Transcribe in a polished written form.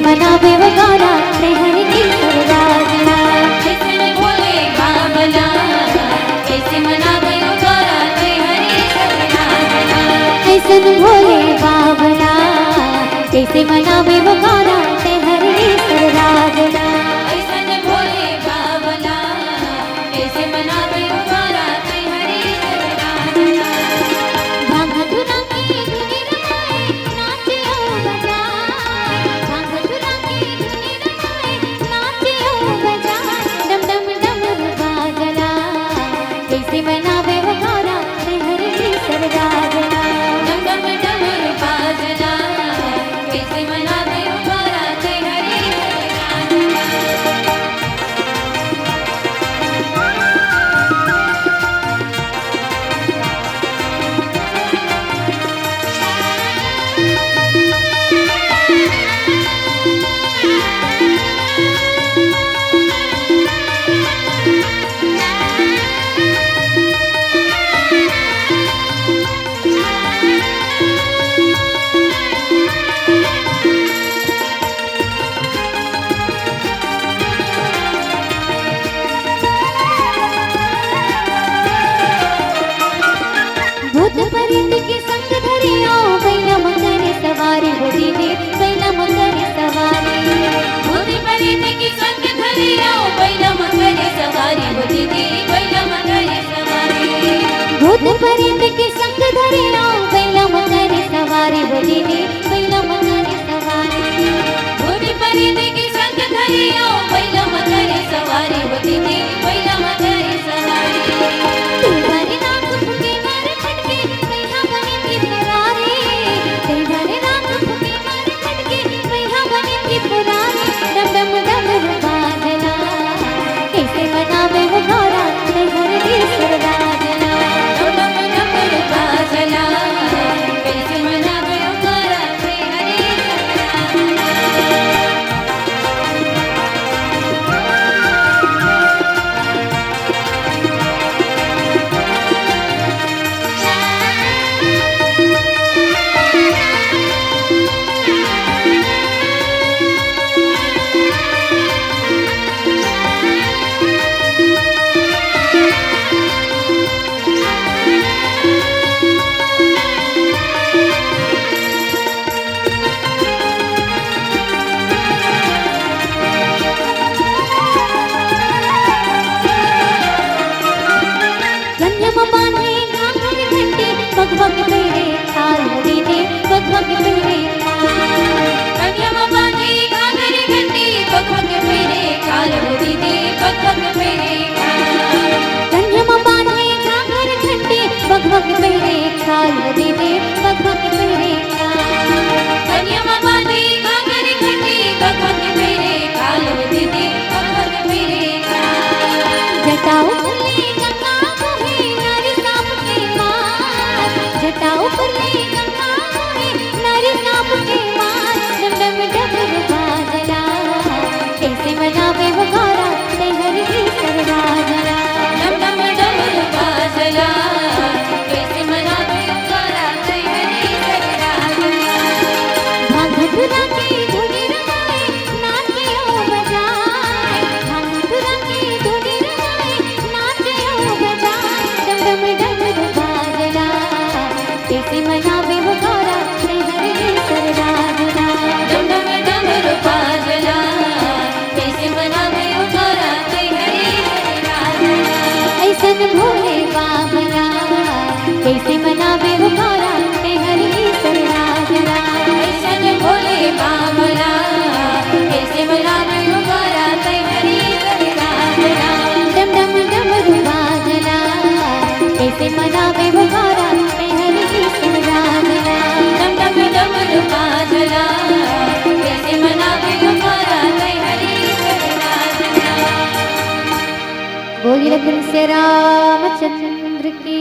मनावे वो गौरा हरि की सरदारना। कैसे भोले बाबला कैसे मनावे वो गौरा हरि सरदारना। कैसे भोले बाबला कैसे मनावे वो गौरा हरि की सरदारना। कैसे भोले बाबला कैसे मनावे वो गौरा हरि सरदारना। भांग धुरा की धुनी रमाए नाचे ओ बजाए। भांग धुरा की धुनी रमाए नाचे ओ बजाए। डम डम डमरू बाजला कैसे मनावे वो गौरा हरि की सरदारना। डम डम डमरू बाजला कैसे मनावे वो गौरा हरि भूत प्रेत के संग धरियो बैला मकर सवारी हो दीदी बैला मकर सवारी। भूत प्रेत की संग धरियो बैला मकर सवारी हो दीदी बैला मकर सवारी। भूत प्रेत के संग धरियो बैला मकर सवारी हो दीदी बैला मकर सवारी। भूत प्रेत की संग धरियो बैला मकर सवारी हो दीदी बैला मकर सवारी। तुम्हारे नाक फुके मार खटके बैला बने त्रिपुरारी। तुम्हारे नाक फुके मार खटके बैला बने त्रिपुरारी। डम डम डमरू बाजला कैसे मनावे वो गौरा हरि की सरदारना। डम डम डमरू बाजला कैसे मनावे वो गौरा हरि गन्यम बांधे घाघर घंटे भगभग पेरे थाल दीदी भगभग पेरे थाल। कन्यम बांधी घाघर घंटी भगवत फेरे काल हो दीदी भगवत फेरे काल। गन्यम बांधे घाघर घंटे भगभग पेरे थाल दीदी भगभग पेरे थाल। कन्यम बांधी घाघर घंटी भगवत फेरे काल हो दीदी भगवत फेरे काल। जटाओ फुले गंगा मोहे नारी सांप के मार। जटाओ फुले गंगा मोहे नारी सांप के मार। डम डम डमरू बाजला कैसे मनावे वो गौरा हरि की सरदारना। डम डम डमरू बाजला कैसे मनावे वो गौरा हरि सरदारना। भांग धुरा की धुनी रमाए नाचे ओ बजाए। भांग धुरा की धुनी रमाए नाचे ओ बजाए। डम डम डमरू बाजला कैसे मनावे वो गौरा हरि की सरदारना। डम डम डमरू बाजला कैसे मनावे वो गौरा हरि सरदारना। ऐसन भोले बाबला कैसे मनावे वो गौरा हरि की सरदारना। ऐसन भोले बाबला कैसे मनावे वो गौरा हरि सरदारना। डम डम डमरू बाजला कैसे मनावे वो गौरा हरि की सरदारना। डम डम डमरू बाजला कैसे मनावे वो गौरा हरि सरदारना। बोलिए लखन से रामचंद्र की